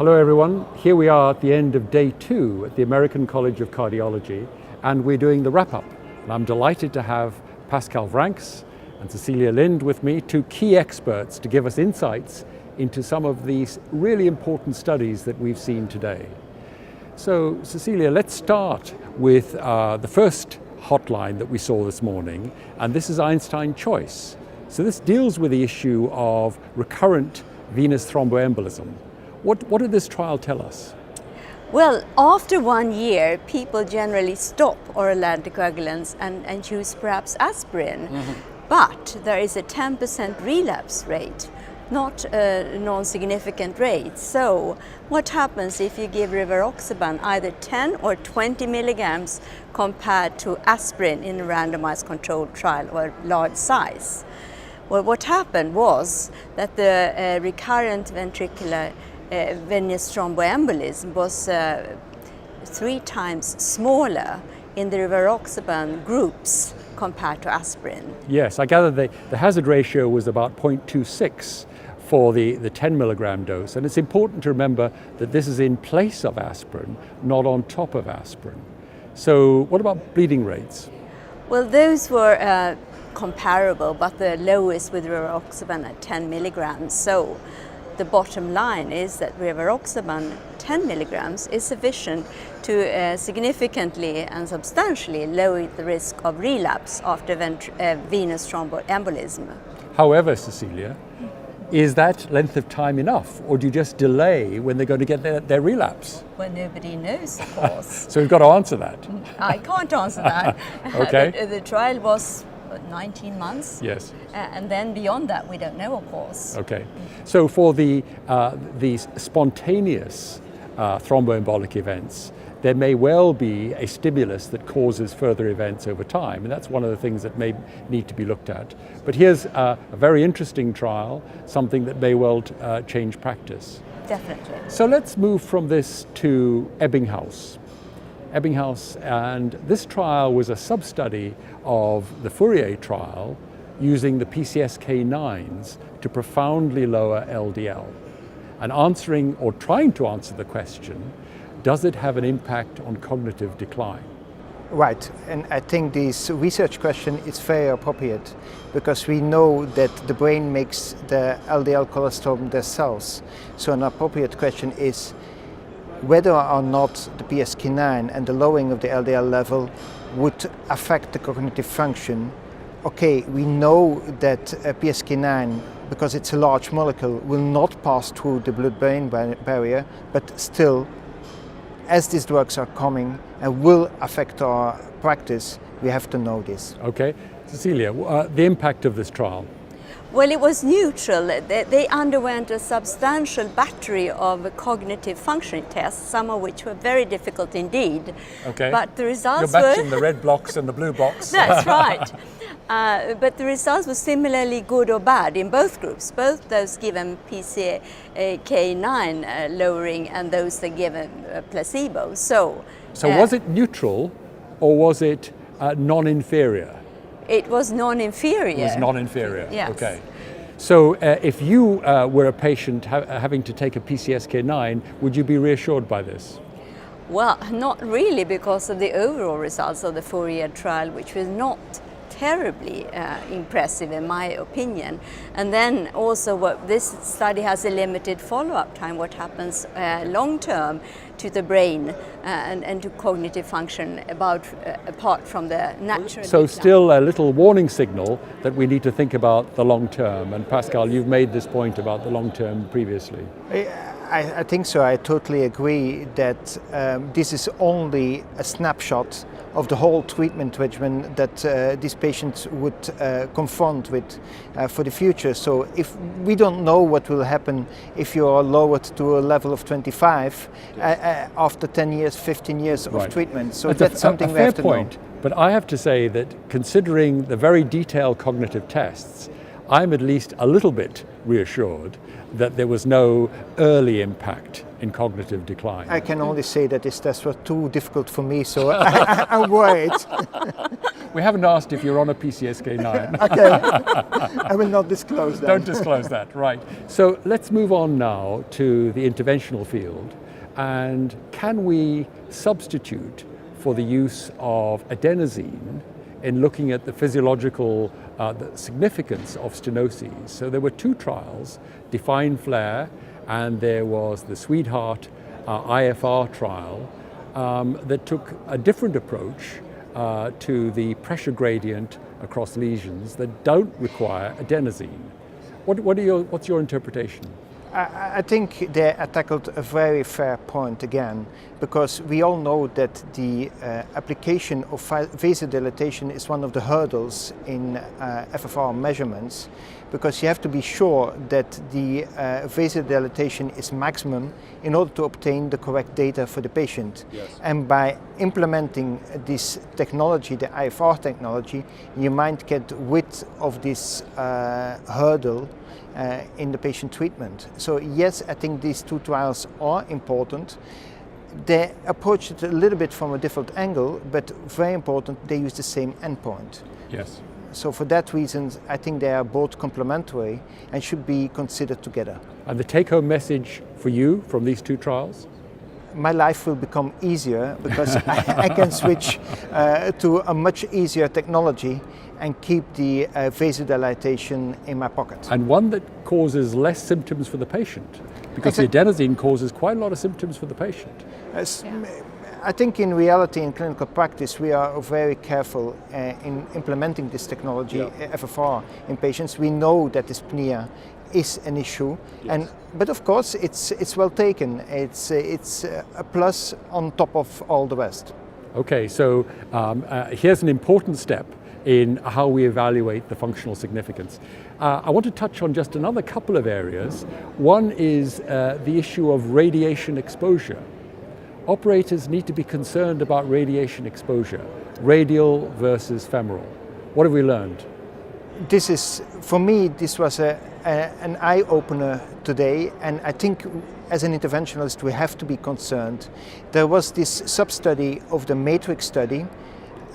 Hello everyone, here we are at the end of day 2 at the American College of Cardiology, and we're doing the wrap-up. And I'm delighted to have Pascal Vranckx and Cecilia Linde with me, two key experts to give us insights into some of these really important studies that we've seen today. So Cecilia, let's start with the first hotline that we saw this morning, and this is Einstein choice. So this deals with the issue of recurrent venous thromboembolism. What did this trial tell us? Well, after 1 year, people generally stop oral anticoagulants and choose perhaps aspirin. But there is a 10% relapse rate, not a non-significant rate. So what happens if you give rivaroxaban either 10 or 20 milligrams compared to aspirin in a randomized controlled trial or large size? Well, what happened was that the recurrent ventricular venous thromboembolism was 3 times smaller in the rivaroxaban groups compared to aspirin. Yes, I gather the hazard ratio was about 0.26 for the 10 milligram dose, and it's important to remember that this is in place of aspirin, not on top of aspirin. So what about bleeding rates? Well, those were comparable, but the lowest with rivaroxaban at 10 milligrams. So the bottom line is that rivaroxaban 10 milligrams is sufficient to significantly and substantially lower the risk of relapse after venous thromboembolism. However, Cecilia, is that length of time enough, or do you just delay when they're going to get their relapse? Well, nobody knows, of course. So we've got to answer that. I can't answer that. Okay. The trial was 19 months. Yes. And then beyond that, we don't know, of course. Okay. So for these spontaneous thromboembolic events, there may well be a stimulus that causes further events over time, and that's one of the things that may need to be looked at. But here's a very interesting trial, something that may well change practice. Definitely. So let's move from this to Ebbinghaus. And this trial was a sub-study of the Fourier trial using the PCSK9s to profoundly lower LDL, and answering or trying to answer the question, does it have an impact on cognitive decline? Right, and I think this research question is very appropriate because we know that the brain makes the LDL cholesterol in the cells. So an appropriate question is whether or not the PCSK9 and the lowering of the LDL level would affect the cognitive function. Okay, we know that PCSK9, because it's a large molecule, will not pass through the blood-brain barrier, but still, as these drugs are coming and will affect our practice, we have to know this. Okay, Cecilia, the impact of this trial? Well, it was neutral. They underwent a substantial battery of cognitive functioning tests, some of which were very difficult indeed. Okay. But the results You're matching the red blocks and the blue box. That's right. But the results were similarly good or bad in both groups, both those given PCSK9 lowering and those that given placebo. So was it neutral or was it non-inferior? It was non-inferior. It was non-inferior, yes. Okay. So if you were a patient having to take a PCSK9, would you be reassured by this? Well, not really, because of the overall results of the Fourier trial, which was not terribly impressive in my opinion. And then also what this study has a limited follow-up time, what happens long-term to the brain and to cognitive function apart from the natural So decline. still a little warning signal that we need to think about the long-term. And Pascal, you've made this point about the long-term previously. I think so. I totally agree that this is only a snapshot of the whole treatment regimen that these patients would confront with for the future. So if we don't know what will happen if you are lowered to a level of 25 after 10 years, 15 years of treatment. So that's something we have to know. But I have to say that considering the very detailed cognitive tests, I'm at least a little bit reassured that there was no early impact in cognitive decline. I can only say that this test was too difficult for me, so I'm worried. We haven't asked if you're on a PCSK9. Okay, I will not disclose that. Don't disclose that, right. So let's move on now to the interventional field. And can we substitute for the use of adenosine in looking at the physiological the significance of stenoses? So there were two trials, Define Flare, and there was the Sweetheart IFR trial that took a different approach to the pressure gradient across lesions that don't require adenosine. What's your interpretation? I think they tackled a very fair point again, because we all know that the application of vasodilatation is one of the hurdles in FFR measurements, because you have to be sure that the vasodilatation is maximum in order to obtain the correct data for the patient. Yes. And by implementing this technology, the IFR technology, you might get rid of this hurdle in the patient treatment. So yes, I think these two trials are important. They approach it a little bit from a different angle, but very important, they use the same endpoint. Yes. So for that reason, I think they are both complementary and should be considered together. And the take-home message for you from these two trials? My life will become easier because I can switch to a much easier technology and keep the vasodilatation in my pocket. And one that causes less symptoms for the patient, because the adenosine causes quite a lot of symptoms for the patient. I think in reality, in clinical practice, we are very careful in implementing this technology, FFR, in patients. We know that dyspnea is an issue, but of course it's well taken. It's a plus on top of all the rest. Okay, so here's an important step in how we evaluate the functional significance. I want to touch on just another couple of areas. One is the issue of radiation exposure. Operators need to be concerned about radiation exposure, radial versus femoral. What have we learned? This is, for me, this was an eye-opener today, and I think as an interventionalist we have to be concerned. There was this sub-study of the Matrix study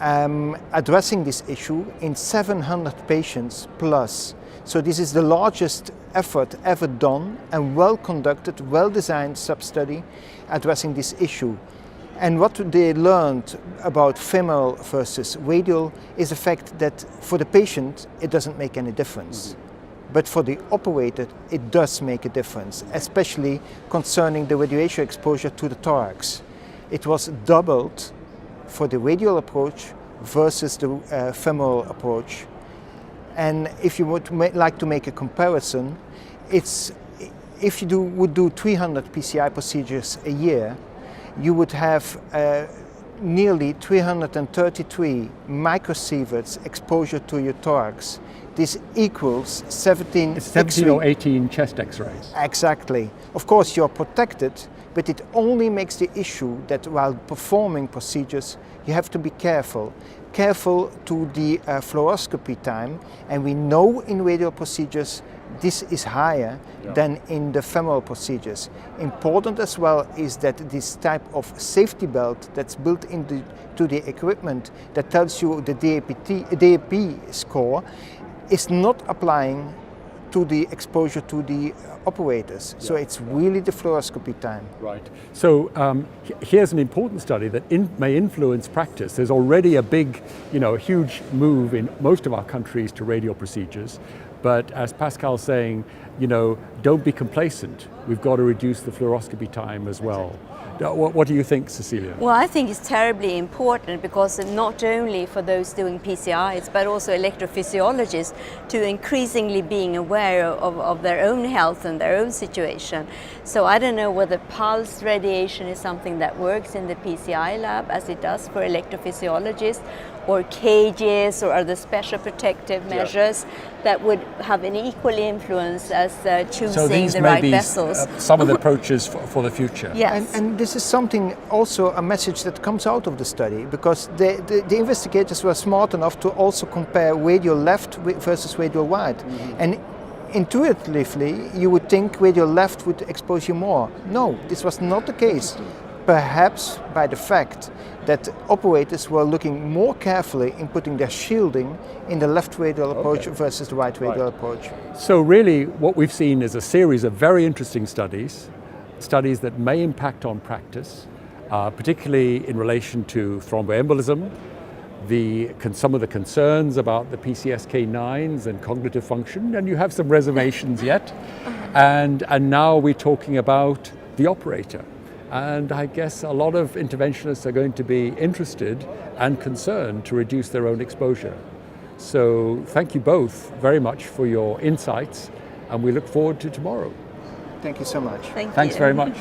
addressing this issue in 700 patients plus. So this is the largest effort ever done and well conducted, well designed sub-study addressing this issue. And what they learned about femoral versus radial is the fact that for the patient it doesn't make any difference. But for the operator it does make a difference, especially concerning the radiation exposure to the thorax. It was doubled for the radial approach versus the femoral approach. And if you would like to make a comparison, if you would do 300 PCI procedures a year, you would have nearly 333 microsieverts exposure to your thorax. This equals 17 or 18 chest x-rays. Exactly. Of course you're protected, but it only makes the issue that while performing procedures you have to be careful to the fluoroscopy time, and we know in radial procedures this is higher than in the femoral procedures. Important as well is that this type of safety belt that's built into the equipment that tells you the DAP score is not applying to the exposure to the operators. So it's really the fluoroscopy time. Right. So here's an important study that may influence practice. There's already a big, huge move in most of our countries to radial procedures. But as Pascal's saying, don't be complacent. We've got to reduce the fluoroscopy time as well. What do you think, Cecilia? Well, I think it's terribly important, because not only for those doing PCIs, but also electrophysiologists to increasingly being aware of their own health and their own situation. So I don't know whether pulse radiation is something that works in the PCI lab as it does for electrophysiologists, or cages or other special protective measures that would have an equal influence as choosing the right vessels. some of the approaches for the future. Yes. And this is something, also a message that comes out of the study, because the investigators were smart enough to also compare radial left versus radial right. And intuitively, you would think radial left would expose you more. No, this was not the case. Perhaps by the fact that operators were looking more carefully in putting their shielding in the left radial approach versus the right radial approach. So really what we've seen is a series of very interesting studies that may impact on practice, particularly in relation to thromboembolism, some of the concerns about the PCSK9s and cognitive function, and you have some reservations yet. And now we're talking about the operator. And I guess a lot of interventionists are going to be interested and concerned to reduce their own exposure. So thank you both very much for your insights, and we look forward to tomorrow. Thank you so much. Thank Thanks you. very much.